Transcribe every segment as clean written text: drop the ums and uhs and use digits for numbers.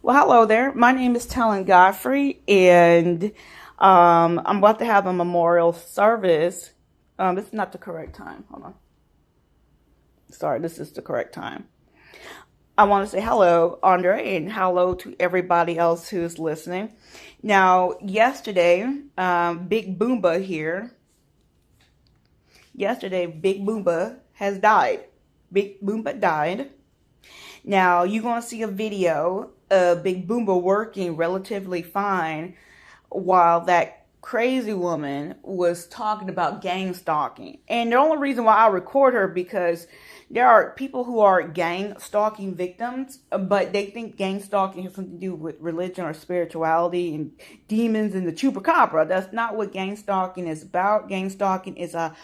Well, hello there. My name is Talan Godfrey, and I'm about to have a memorial service. This is not the correct time. Hold on. Sorry, this is the correct time. I want to say hello, Andre, and hello to everybody else who's listening. Now, yesterday, Big Boomba here. Yesterday, Big Boomba has died. Big Boomba died. Now, you're going to see a video of Big Boomba working relatively fine while that crazy woman was talking about gang stalking. And the only reason why I record her because there are people who are gang stalking victims, but they think gang stalking has something to do with religion or spirituality and demons and the chupacabra. That's not what gang stalking is about. Gang stalking is a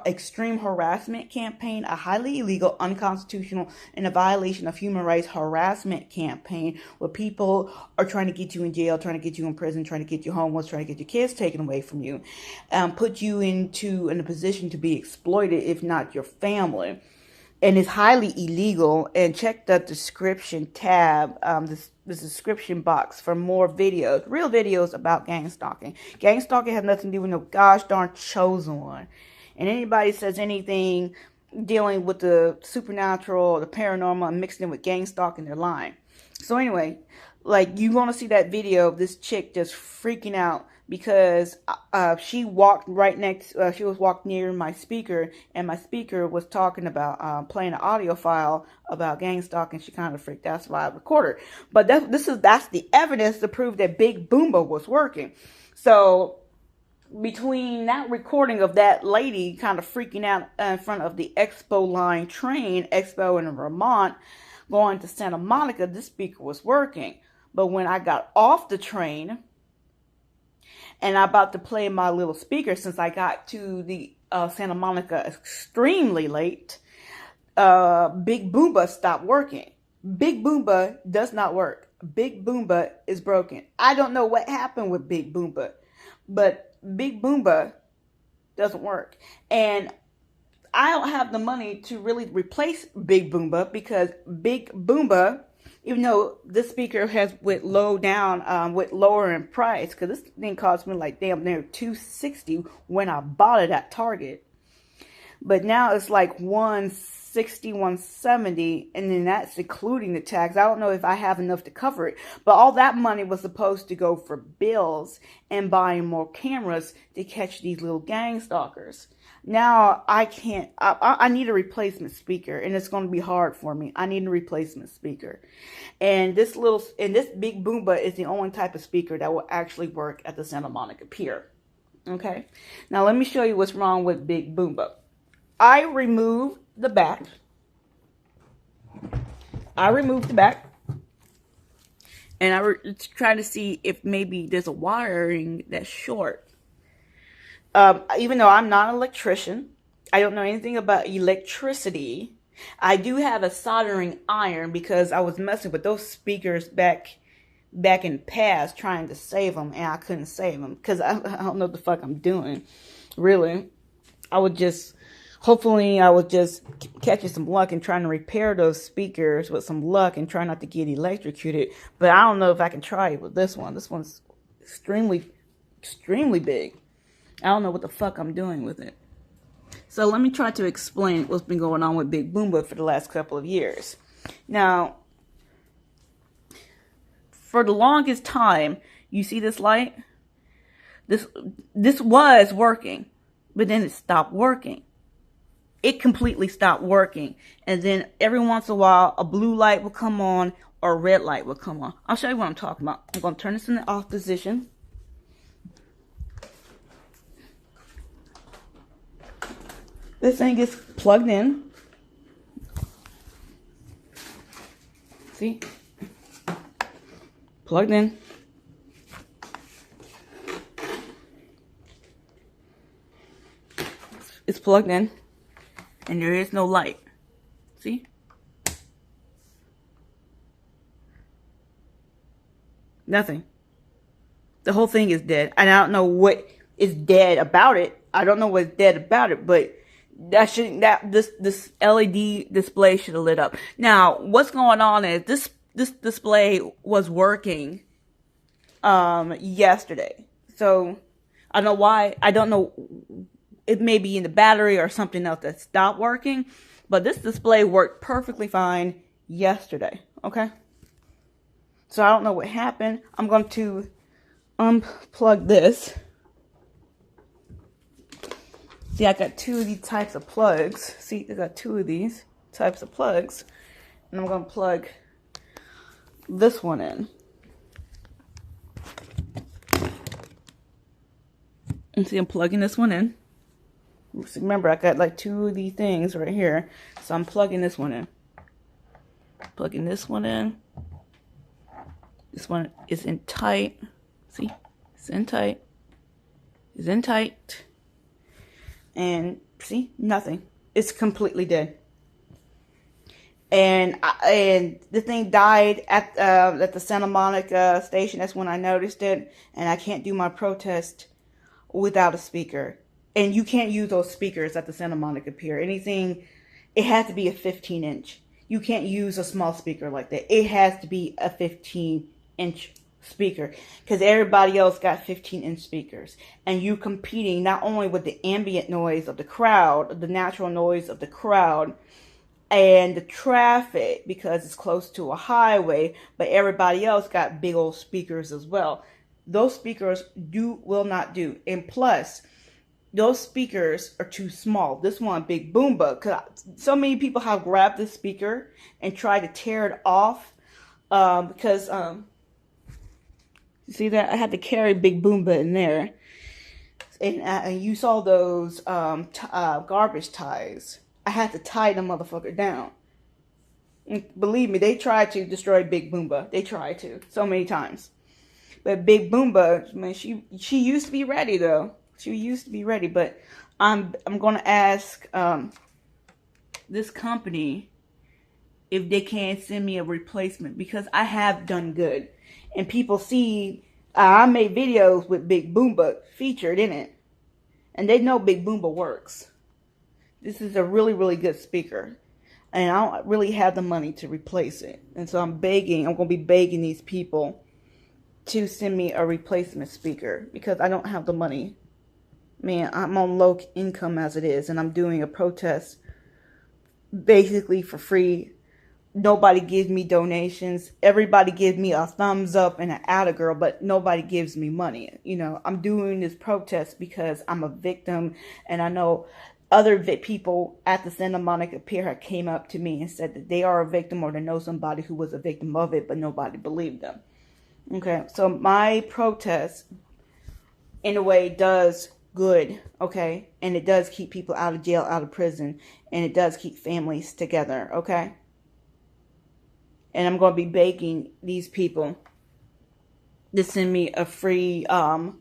extreme harassment campaign, a highly illegal, unconstitutional, and a violation of human rights harassment campaign where people are trying to get you in jail, trying to get you in prison, trying to get you homeless, trying to get your kids taken away from you, put you in a position to be exploited, if not your family. And it's highly illegal. And check the description tab, the description box for more videos, real videos about gang stalking. Gang stalking has nothing to do with no gosh darn chosen one. And anybody says anything dealing with the supernatural or the paranormal and mixing it with gang stalking, they're lying. So anyway, like, you want to see that video of this chick just freaking out because she walked right next, she was walked near my speaker, and my speaker was talking about playing an audio file about gang stalking. She kind of freaked. That's why I recorded. But that's the evidence to prove that Big Boomba was working. So between that recording of that lady kind of freaking out in front of the Expo line train, Expo in Vermont, going to Santa Monica, this speaker was working. But when I got off the train and I'm about to play my little speaker, since I got to the Santa Monica extremely late, Big Boomba stopped working. Big Boomba does not work. Big Boomba is broken. I don't know what happened with Big Boomba, but Big Boomba doesn't work. And I don't have the money to really replace Big Boomba because Big Boomba, even though this speaker has went lower in price, because this thing cost me like damn near $260 when I bought it at Target, but now it's like $160, $170, and then that's including the tax. I don't know if I have enough to cover it, but all that money was supposed to go for bills and buying more cameras to catch these little gang stalkers. Now I can't. I need a replacement speaker, and it's going to be hard for me. I need a replacement speaker, and this Big Boomba is the only type of speaker that will actually work at the Santa Monica Pier. Okay, now let me show you what's wrong with Big Boomba. I removed the back. And I was trying to see if maybe there's a wiring that's short. Even though I'm not an electrician, I don't know anything about electricity. I do have a soldering iron because I was messing with those speakers back in the past trying to save them, and I couldn't save them because I don't know what the fuck I'm doing. Really, hopefully I was just catching some luck and trying to repair those speakers with some luck and try not to get electrocuted. But I don't know if I can try it with this one. This one's extremely big. I don't know what the fuck I'm doing with it. So let me try to explain what's been going on with Big Boomba for the last couple of years. Now, for the longest time, you see this light? This was working, but then it stopped working. It completely stopped working. And then every once in a while, a blue light will come on or a red light will come on. I'll show you what I'm talking about. I'm going to turn this in the off position. This thing is plugged in. See? Plugged in. It's plugged in. And there is no light. See? Nothing. The whole thing is dead. And I don't know what is dead about it. I don't know what's dead about it, but this LED display should have lit up. Now, what's going on is this this display was working yesterday. So I don't know why. I don't know. It may be in the battery or something else that stopped working. But this display worked perfectly fine yesterday. Okay. So I don't know what happened. I'm going to unplug this. See, I got two of these types of plugs. See, I got two of these types of plugs. And I'm going to plug this one in. And see, I'm plugging this one in. Remember, I got like two of these things right here. So I'm plugging this one in. Plugging this one in. This one is in tight. See? It's in tight. It's in tight. And see? Nothing. It's completely dead. And the thing died at the Santa Monica station. That's when I noticed it. And I can't do my protest without a speaker. And you can't use those speakers at the Santa Monica Pier. Anything, it has to be a 15-inch. You can't use a small speaker like that. It has to be a 15-inch speaker. Because everybody else got 15-inch speakers. And you competing not only with the ambient noise of the crowd, the natural noise of the crowd, and the traffic, because it's close to a highway, but everybody else got big old speakers as well. Those speakers will not do. And plus, those speakers are too small. This one, Big Boomba, because so many people have grabbed this speaker and tried to tear it off because, you see that? I had to carry Big Boomba in there. And you saw those garbage ties. I had to tie the motherfucker down. And believe me, they tried to destroy Big Boomba. They tried to so many times. But Big Boomba, man, she used to be ready though. She used to be ready, but I'm gonna ask this company if they can send me a replacement, because I have done good, and people see I made videos with Big Boomba featured in it, and they know Big Boomba works. This is a really, really good speaker, and I don't really have the money to replace it, and so I'm gonna be begging these people to send me a replacement speaker, because I don't have the money. Man, I'm on low income as it is, and I'm doing a protest basically for free. Nobody gives me donations. Everybody gives me a thumbs up and an atta girl, but nobody gives me money. You know, I'm doing this protest because I'm a victim, and I know other people at the Santa Monica Pier have came up to me and said that they are a victim, or they know somebody who was a victim of it, but nobody believed them. Okay, so my protest, in a way, does good, okay? And it does keep people out of jail, out of prison, and it does keep families together, okay? And I'm going to be begging these people to send me a free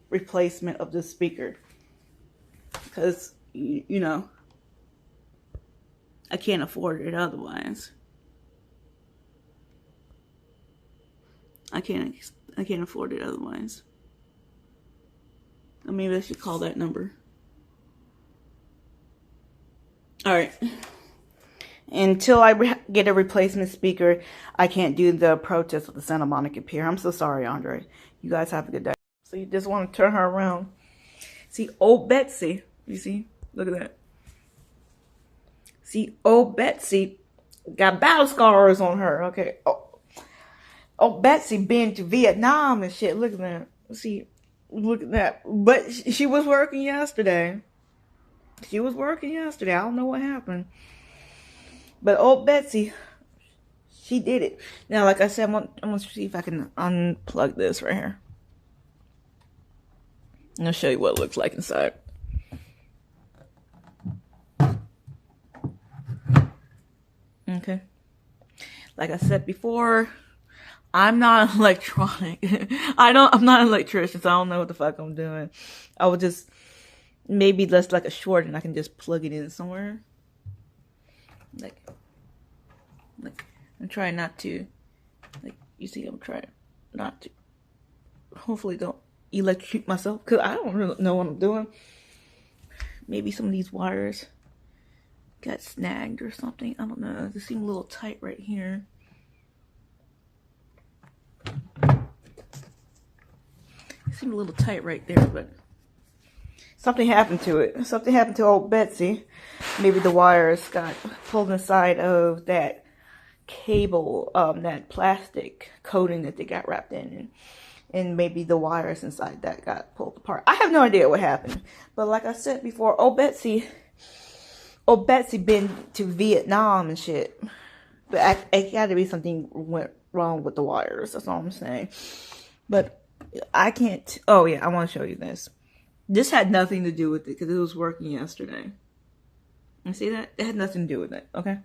replacement of the speaker. Because, you know, I can't afford it otherwise. I can't afford it otherwise. Or maybe I should call that number. Alright. Until I get a replacement speaker, I can't do the protest with the Santa Monica Pier. I'm so sorry, Andre. You guys have a good day. So you just want to turn her around. See, old Betsy. You see? Look at that. See, old Betsy got battle scars on her. Okay. Oh, Betsy been to Vietnam and shit. Look at that. See, look at that. But she was working yesterday. I don't know what happened. But old Betsy, she did it. Now, like I said, I'm going to see if I can unplug this right here. I'm going to show you what it looks like inside. Okay. Like I said before, I'm not electronic. I'm not an electrician, so I don't know what the fuck I'm doing. I would just, maybe that's like a short and I can just plug it in somewhere. Like, I'm trying not to, like, you see, I'm trying not to, hopefully don't electrocute myself, because I don't really know what I'm doing. Maybe some of these wires got snagged or something. I don't know. They seem a little tight right here. seemed a little tight right there, but something happened to it. Something happened to old Betsy. Maybe the wires got pulled inside of that cable, that plastic coating that they got wrapped in, and maybe the wires inside that got pulled apart. I have no idea what happened, but like I said before, old Betsy been to Vietnam and shit. But it got to be something went wrong with the wires. That's all I'm saying. But I can't. Oh yeah, I want to show you this. This had nothing to do with it because it was working yesterday. You see that? It had nothing to do with it. Okay.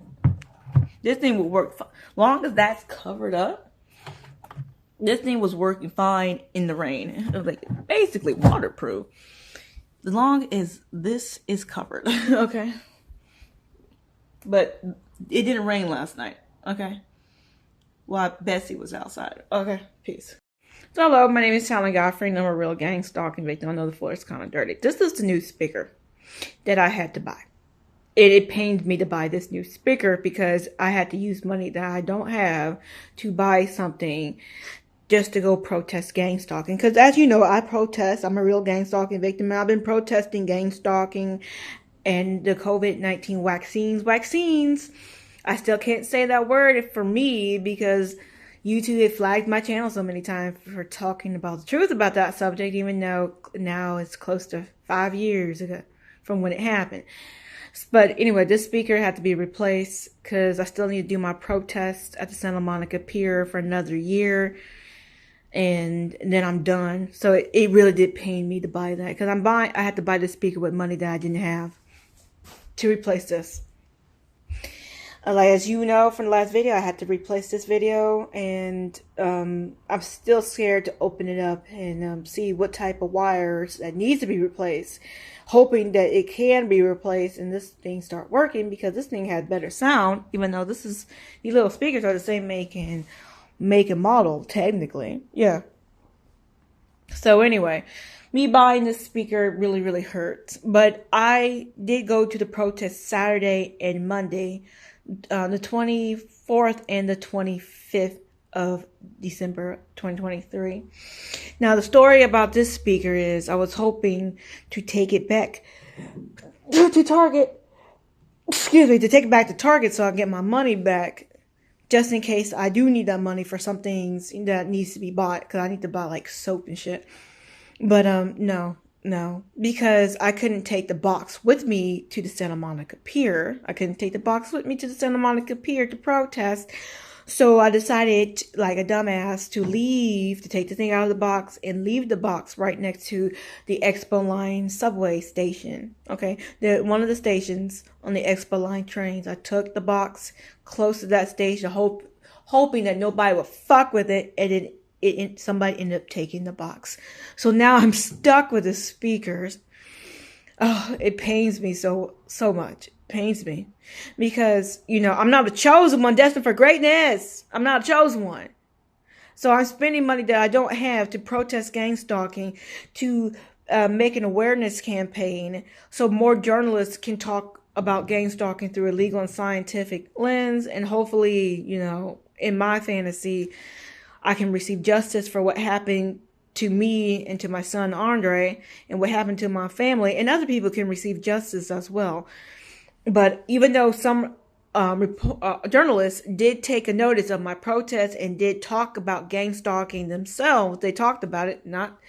This thing will work fine. Long as that's covered up. This thing was working fine in the rain. It was like basically waterproof. As long as this is covered. Okay. But it didn't rain last night. Okay. While Betsy was outside. Okay. Peace. So hello, my name is Talan Godfrey, and I'm a real gang stalking victim. I know the floor is kind of dirty. This is the new speaker that I had to buy. It pained me to buy this new speaker because I had to use money that I don't have to buy something just to go protest gang stalking. Because as you know, I protest. I'm a real gang stalking victim. And I've been protesting gang stalking and the COVID-19 vaccines. I still can't say that word for me because YouTube had flagged my channel so many times for talking about the truth about that subject, even though now it's close to 5 years ago from when it happened. But anyway, this speaker had to be replaced because I still need to do my protest at the Santa Monica Pier for another year. And then I'm done. So it really did pain me to buy that because I had to buy this speaker with money that I didn't have to replace this. Like, as you know from the last video, I had to replace this video, and I'm still scared to open it up and see what type of wires that needs to be replaced, hoping that it can be replaced and this thing start working, because this thing has better sound, even though these little speakers are the same make and model, technically. Yeah. So anyway, me buying this speaker really, really hurts. But I did go to the protest Saturday and Monday, the 24th and the 25th of December 2023. Now, the story about this speaker is I was hoping to take it back to Target. To take it back to Target so I can get my money back, just in case I do need that money for some things that needs to be bought, because I need to buy like soap and shit. But no, because I couldn't take the box with me to the Santa Monica Pier. I couldn't take the box with me to the Santa Monica Pier to protest. So I decided, like a dumbass, to take the thing out of the box and leave the box right next to the Expo Line subway station. Okay, one of the stations on the Expo Line trains. I took the box close to that station, hoping that nobody would fuck with it, and then somebody ended up taking the box. So now I'm stuck with the speakers. Oh, it pains me so much. It pains me because, I'm not a chosen one destined for greatness. I'm not a chosen one. So I'm spending money that I don't have to protest gang stalking, to make an awareness campaign so more journalists can talk about gang stalking through a legal and scientific lens. And hopefully, in my fantasy, I can receive justice for what happened to me and to my son Andre, and what happened to my family, and other people can receive justice as well. But even though some journalists did take a notice of my protest and did talk about gang stalking themselves, they talked about it, not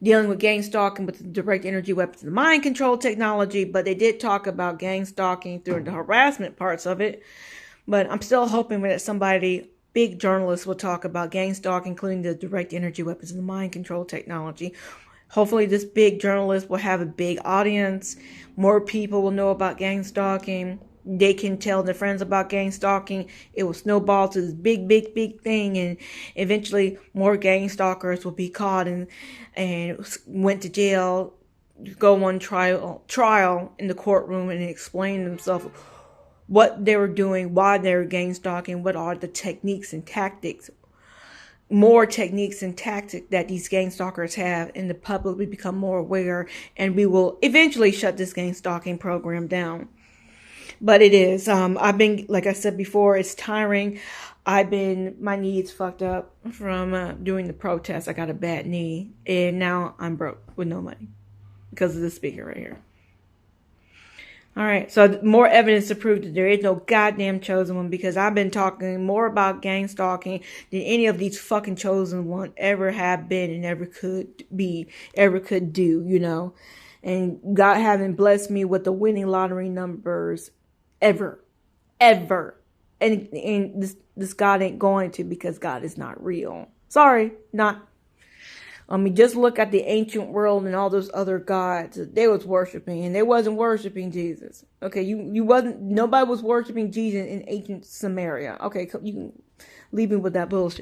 dealing with gang stalking with the direct energy weapons and the mind control technology, but they did talk about gang stalking through the harassment parts of it. But I'm still hoping that big journalists will talk about gang stalking, including the direct energy weapons and the mind control technology. Hopefully this big journalist will have a big audience. More people will know about gang stalking. They can tell their friends about gang stalking. It will snowball to this big, big, big thing. And eventually more gang stalkers will be caught and went to jail, go on trial in the courtroom and explain themselves what they were doing, why they were gang stalking, what are the techniques and tactics, more techniques and tactics that these gang stalkers have, and the public will become more aware, and we will eventually shut this gang stalking program down. But it is, like I said before, it's tiring. my knee's fucked up from doing the protest. I got a bad knee, and now I'm broke with no money because of this speaker right here. All right, so more evidence to prove that there is no goddamn chosen one, because I've been talking more about gang stalking than any of these fucking chosen one ever have been and ever could be, ever could do, you know. And God haven't blessed me with the winning lottery numbers ever. And this God ain't going to, because God is not real. Sorry, not. I mean, just look at the ancient world and all those other gods that they was worshiping, and they wasn't worshiping Jesus. Okay, nobody was worshiping Jesus in ancient Samaria. Okay, you can leave me with that bullshit.